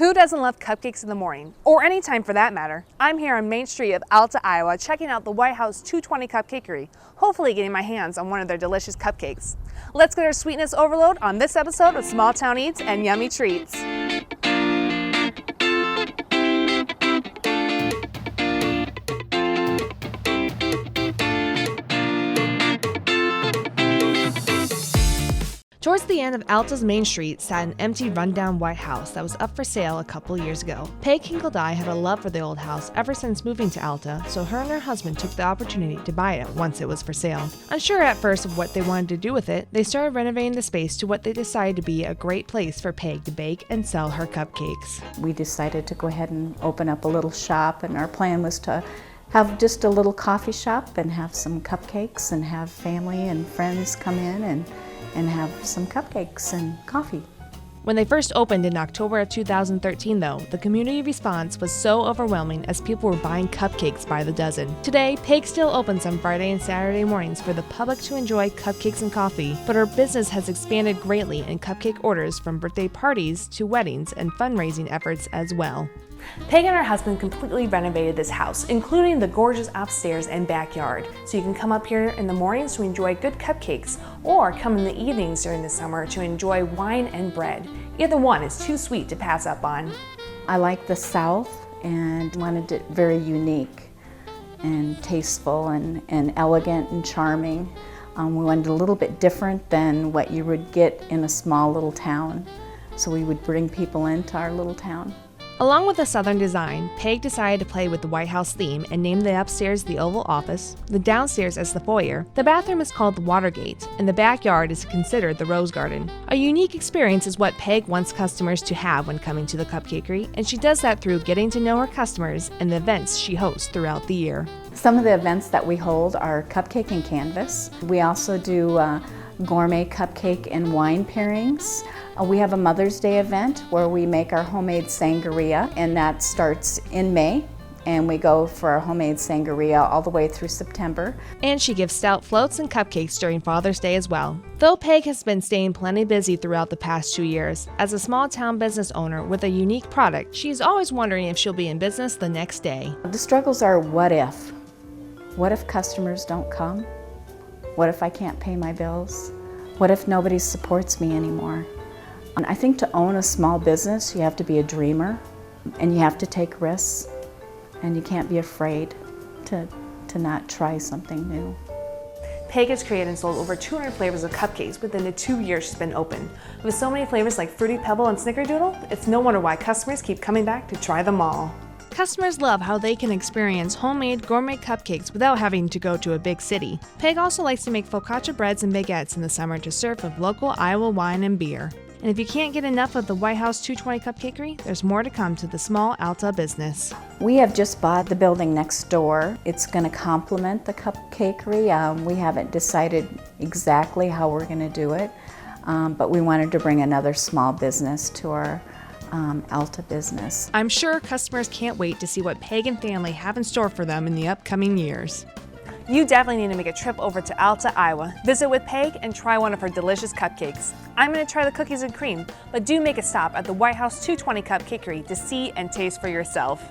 Who doesn't love cupcakes in the morning, or any time for that matter? I'm here on Main Street of Alta, Iowa, checking out the White House 220 Cupcakery, hopefully getting my hands on one of their delicious cupcakes. Let's get our sweetness overload on this episode of Small Town Eats and Yummy Treats. Towards the end of Alta's Main Street sat an empty, rundown White House that was up for sale a couple years ago. Peg Hinkledye had a love for the old house ever since moving to Alta, so her and her husband took the opportunity to buy it once it was for sale. Unsure at first of what they wanted to do with it, they started renovating the space to what they decided to be a great place for Peg to bake and sell her cupcakes. We decided to go ahead and open up a little shop, and our plan was to have just a little coffee shop and have some cupcakes and have family and friends come in and have some cupcakes and coffee. When they first opened in October of 2013, though, the community response was so overwhelming as people were buying cupcakes by the dozen. Today, Peg still opens on Friday and Saturday mornings for the public to enjoy cupcakes and coffee, but her business has expanded greatly in cupcake orders from birthday parties to weddings and fundraising efforts as well. Peg and her husband completely renovated this house, including the gorgeous upstairs and backyard, so you can come up here in the mornings to enjoy good cupcakes, or come in the evenings during the summer to enjoy wine and bread. Either one is too sweet to pass up on. I like the South and wanted it very unique and tasteful and elegant and charming. We wanted a little bit different than what you would get in a small little town, so we would bring people into our little town. Along with the southern design, Peg decided to play with the White House theme and named the upstairs the Oval Office, the downstairs as the foyer, the bathroom is called the Watergate, and the backyard is considered the Rose Garden. A unique experience is what Peg wants customers to have when coming to the Cupcakery, and she does that through getting to know her customers and the events she hosts throughout the year. Some of the events that we hold are cupcake and canvas. We also do gourmet cupcake and wine pairings. We have a Mother's Day event where we make our homemade sangria, and that starts in May, and we go for our homemade sangria all the way through September. And she gives stout floats and cupcakes during Father's Day as well. Though Peg has been staying plenty busy throughout the past 2 years, as a small town business owner with a unique product, she's always wondering if she'll be in business the next day. The struggles are what if? What if customers don't come? What if I can't pay my bills? What if nobody supports me anymore? And I think to own a small business, you have to be a dreamer, and you have to take risks, and you can't be afraid to not try something new. Peg has created and sold over 200 flavors of cupcakes within the 2 years she's been open. With so many flavors like Fruity Pebble and Snickerdoodle, it's no wonder why customers keep coming back to try them all. Customers love how they can experience homemade gourmet cupcakes without having to go to a big city. Peg also likes to make focaccia breads and baguettes in the summer to serve with local Iowa wine and beer. And if you can't get enough of the White House 220 Cupcakery, there's more to come to the small Alta business. We have just bought the building next door. It's going to complement the Cupcakery. We haven't decided exactly how we're going to do it, but we wanted to bring another small business to our Alta business. I'm sure customers can't wait to see what Peg and family have in store for them in the upcoming years. You definitely need to make a trip over to Alta, Iowa. Visit with Peg and try one of her delicious cupcakes. I'm going to try the cookies and cream, but do make a stop at the White House 220 Cupcakery to see and taste for yourself.